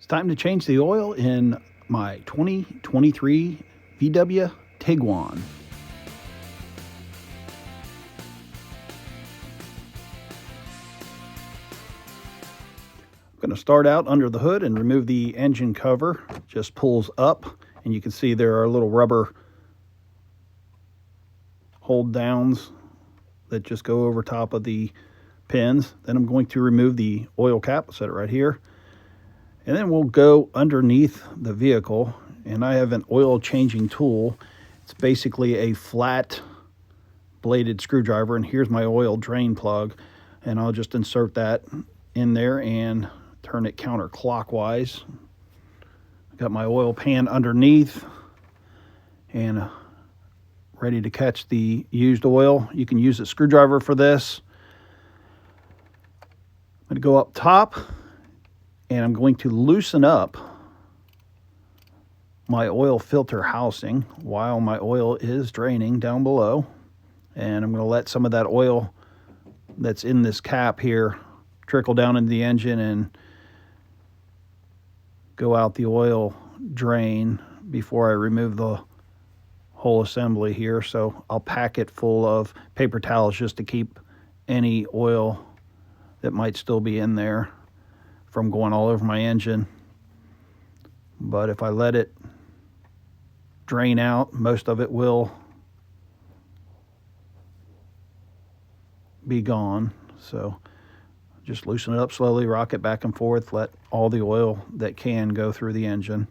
It's time to change the oil in my 2023 VW Tiguan. I'm going to start out under the hood and remove the engine cover. It just pulls up, and you can see there are little rubber hold downs that just go over top of the pins. Then I'm going to remove the oil cap. I'll set it right here. And then we'll go underneath the vehicle, and I have an oil changing tool. It's basically a flat bladed screwdriver, and here's my oil drain plug, and I'll just insert that in there and turn it counterclockwise. Got my oil pan underneath and ready to catch the used oil. You can use a screwdriver for this. I'm going to go up top, and I'm going to loosen up my oil filter housing while my oil is draining down below. And I'm going to let some of that oil that's in this cap here trickle down into the engine and go out the oil drain before I remove the whole assembly here. So I'll pack it full of paper towels just to keep any oil that might still be in there from going all over my engine. But if I let it drain out, most of it will be gone. So just loosen it up slowly, rock it back and forth, let all the oil that can go through the engine.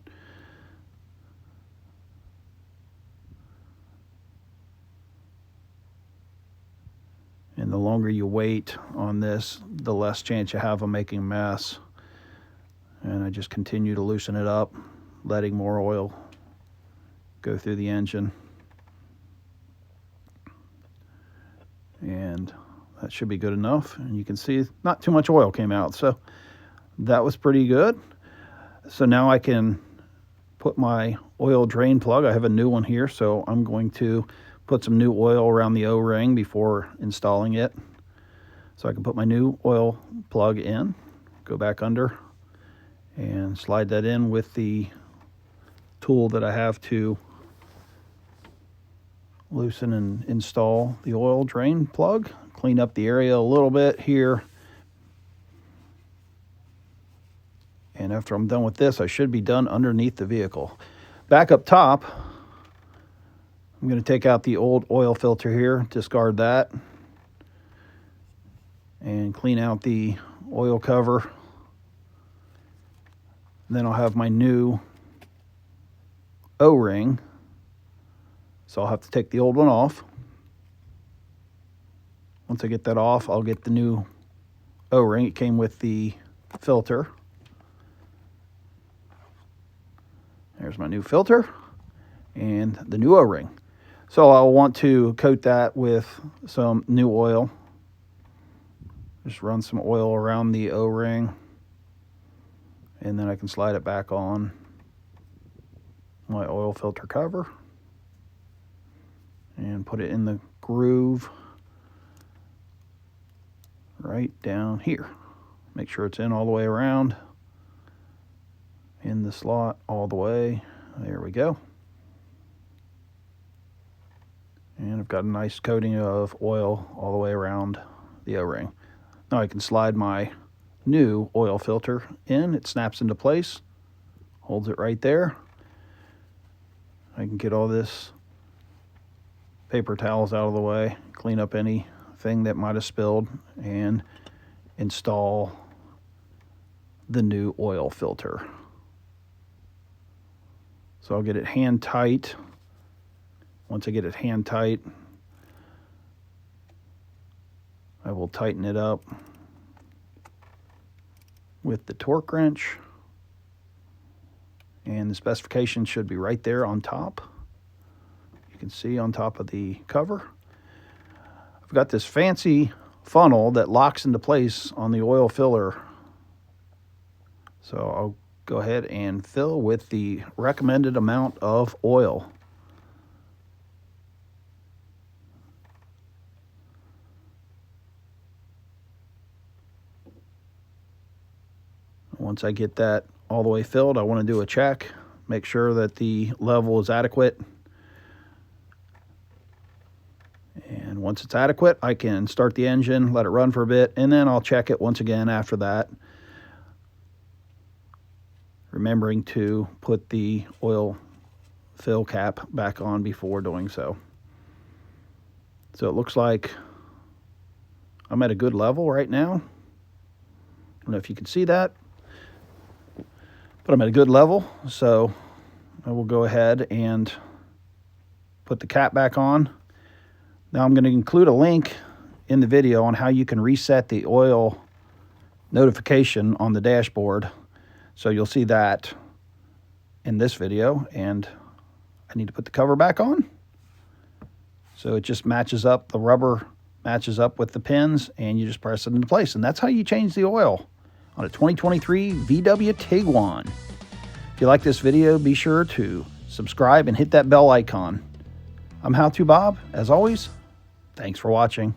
And the longer you wait on this, the less chance you have of making a mess. And I just continue to loosen it up, letting more oil go through the engine. And that should be good enough. And you can see not too much oil came out, so that was pretty good. So now I can put my oil drain plug. I have a new one here, so I'm going to put some new oil around the O-ring before installing it. So I can put my new oil plug in, go back under, and slide that in with the tool that I have to loosen and install the oil drain plug. Clean up the area a little bit here. And after I'm done with this, I should be done underneath the vehicle. Back up top, I'm going to take out the old oil filter here, discard that, and clean out the oil cover. Then I'll have my new O-ring, so I'll have to take the old one off. Once I get that off, I'll get the new O-ring. It came with the filter. There's my new filter and the new O-ring. So I'll want to coat that with some new oil. Just run some oil around the O-ring, and then I can slide it back on my oil filter cover and put it in the groove right down here. Make sure it's in all the way around, in the slot all the way. There we go. And I've got a nice coating of oil all the way around the O-ring. Now I can slide my new oil filter in. It snaps into place, holds it right there. I can get all this paper towels out of the way, clean up anything that might have spilled, and install the new oil filter. So I'll get it hand tight. Once I get it hand tight, I will tighten it up with the torque wrench. And the specification should be right there on top. You can see on top of the cover. I've got this fancy funnel that locks into place on the oil filler. So I'll go ahead and fill with the recommended amount of oil. Once I get that all the way filled, I want to do a check, make sure that the level is adequate. And once it's adequate, I can start the engine, let it run for a bit, and then I'll check it once again after that, remembering to put the oil fill cap back on before doing so. So it looks like I'm at a good level right now. I don't know if you can see that, but I'm at a good level. So I will go ahead and put the cap back on. Now I'm going to include a link in the video on how you can reset the oil notification on the dashboard. So you'll see that in this video, and I need to put the cover back on. So it just matches up, the rubber matches up with the pins, and you just press it into place. And that's how you change the oil on a 2023 VW Tiguan. If you like this video, be sure to subscribe and hit that bell icon. I'm How To Bob. As always, thanks for watching.